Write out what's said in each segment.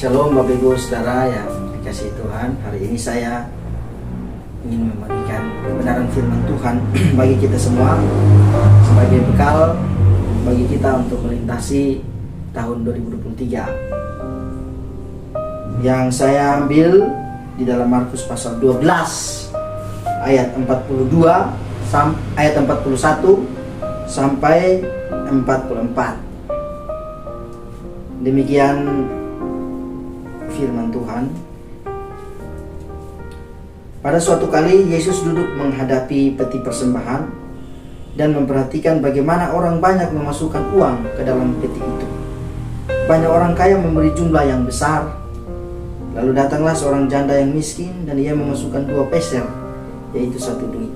Shalom Bapak Ibu Saudara yang dikasihi Tuhan. Hari ini saya ingin membagikan kebenaran firman Tuhan bagi kita semua sebagai bekal bagi kita untuk melintasi tahun 2023. Yang saya ambil di dalam Markus pasal 12 ayat 42 ayat 41 sampai 44. Demikian firman Tuhan. Pada suatu kali Yesus duduk menghadapi peti persembahan dan memperhatikan bagaimana orang banyak memasukkan uang ke dalam peti itu. Banyak orang kaya memberi jumlah yang besar. Lalu datanglah seorang janda yang miskin dan ia memasukkan 2 peser, yaitu 1 duit.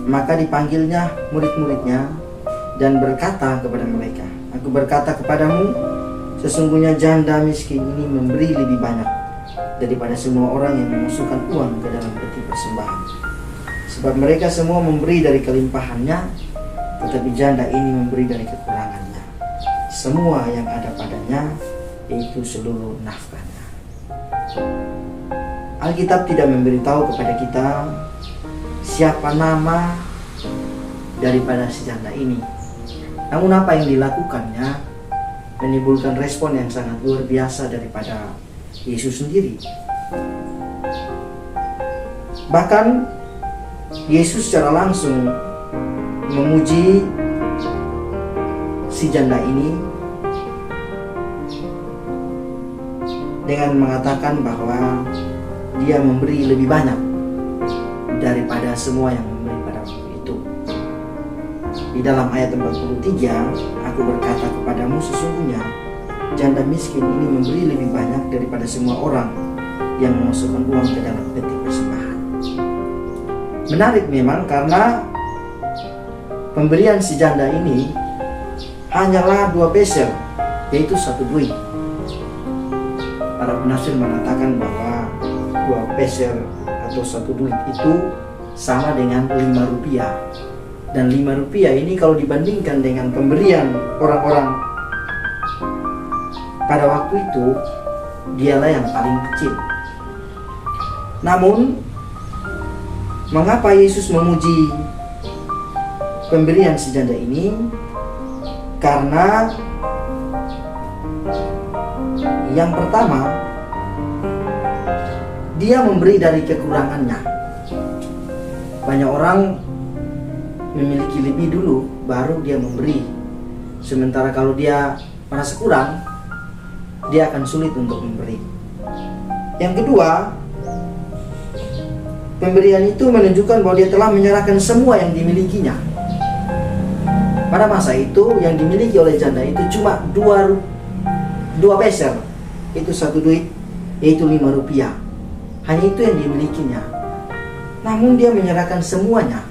Maka dipanggilnya murid-muridnya dan berkata kepada mereka, "Aku berkata kepadamu, sesungguhnya janda miskin ini memberi lebih banyak daripada semua orang yang memasukkan uang ke dalam peti persembahan. Sebab mereka semua memberi dari kelimpahannya, tetapi janda ini memberi dari kekurangannya, semua yang ada padanya, yaitu seluruh nafkahnya." Alkitab tidak memberitahu kepada kita siapa nama daripada si janda ini. Namun apa yang dilakukannya menimbulkan respon yang sangat luar biasa daripada Yesus sendiri. Bahkan Yesus secara langsung memuji si janda ini dengan mengatakan bahwa dia memberi lebih banyak daripada semua yang memberi pada waktu itu. Di dalam ayat 43, "Aku berkata kepadamu, sesungguhnya janda miskin ini memberi lebih banyak daripada semua orang yang memasukkan uang ke dalam peti persembahan." Menarik memang, karena pemberian si janda ini hanyalah 2 peser, yaitu 1 duit. Para penafsir mengatakan bahwa 2 peser atau 1 duit itu sama dengan 5 rupiah. Dan 5 rupiah ini kalau dibandingkan dengan pemberian orang-orang pada waktu itu, dialah yang paling kecil. Namun, mengapa Yesus memuji pemberian si janda ini? Karena yang pertama, dia memberi dari kekurangannya. Banyak orang memiliki lebih dulu, baru dia memberi. Sementara kalau dia merasa kurang, dia akan sulit untuk memberi. Yang kedua, pemberian itu menunjukkan bahwa dia telah menyerahkan semua yang dimilikinya. Pada masa itu, yang dimiliki oleh janda itu cuma 2 peser, itu 1 duit, yaitu 5 rupiah. Hanya itu yang dimilikinya. Namun dia menyerahkan semuanya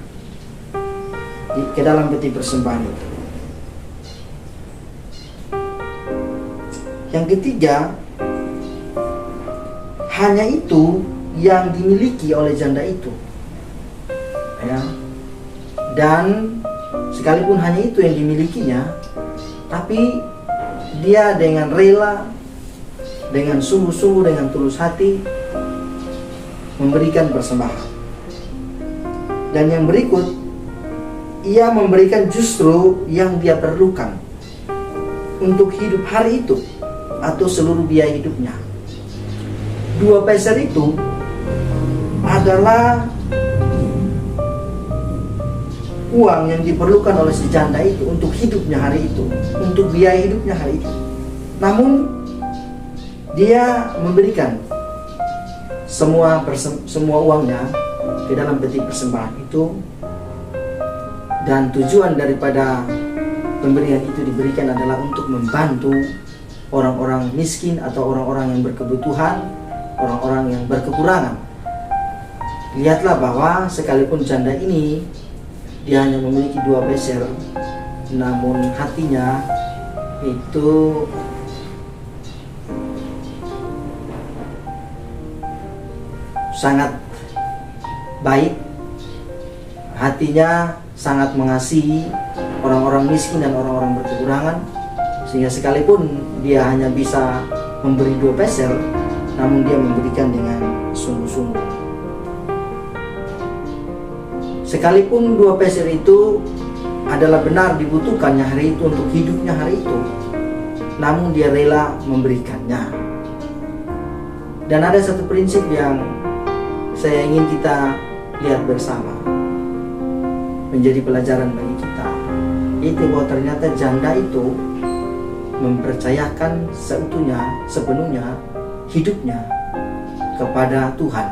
ke dalam peti persembahan itu. Yang ketiga, hanya itu yang dimiliki oleh janda itu, ya. Dan sekalipun hanya itu yang dimilikinya, tapi dia dengan rela, dengan sungguh-sungguh, dengan tulus hati memberikan persembahan. Dan yang berikut, ia memberikan justru yang dia perlukan untuk hidup hari itu atau seluruh biaya hidupnya. 2 peser itu adalah uang yang diperlukan oleh si janda itu untuk hidupnya hari itu, untuk biaya hidupnya hari itu. Namun dia memberikan semua uangnya ke dalam peti persembahan itu. Dan tujuan daripada pemberian itu diberikan adalah untuk membantu orang-orang miskin atau orang-orang yang berkebutuhan, orang-orang yang berkekurangan. Lihatlah bahwa sekalipun janda ini dia hanya memiliki 2 peser, namun hatinya itu sangat baik. Hatinya sangat mengasihi orang-orang miskin dan orang-orang berkekurangan, sehingga sekalipun dia hanya bisa memberi 2 peser, namun dia memberikan dengan sungguh-sungguh. Sekalipun 2 peser itu adalah benar dibutuhkannya hari itu untuk hidupnya hari itu, namun dia rela memberikannya. Dan ada satu prinsip yang saya ingin kita lihat bersama, menjadi pelajaran bagi kita, yaitu bahwa ternyata janda itu mempercayakan sepenuhnya hidupnya kepada Tuhan.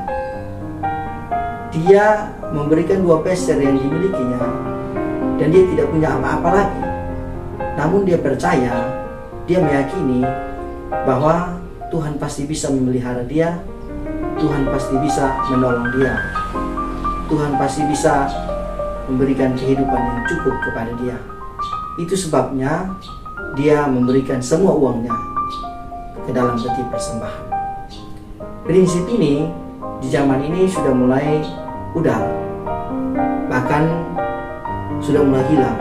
Dia memberikan 2 peser yang dimilikinya, dan dia tidak punya apa-apa lagi. Namun dia percaya, dia meyakini bahwa Tuhan pasti bisa memelihara dia, Tuhan pasti bisa menolong dia, Tuhan pasti bisa memberikan kehidupan yang cukup kepada dia. Itu sebabnya dia memberikan semua uangnya ke dalam peti persembahan. Prinsip ini di zaman ini sudah mulai pudar, bahkan sudah mulai hilang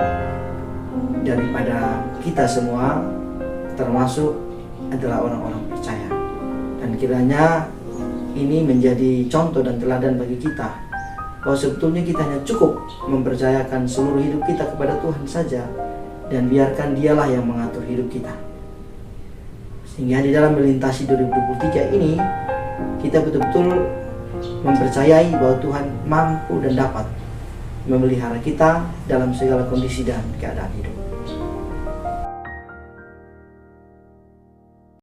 daripada kita semua, termasuk adalah orang-orang percaya. Dan kiranya ini menjadi contoh dan teladan bagi kita, bahwa sebetulnya kita hanya cukup mempercayakan seluruh hidup kita kepada Tuhan saja, dan biarkan dialah yang mengatur hidup kita. Sehingga di dalam melintasi 2023 ini, kita betul-betul mempercayai bahwa Tuhan mampu dan dapat memelihara kita dalam segala kondisi dan keadaan hidup.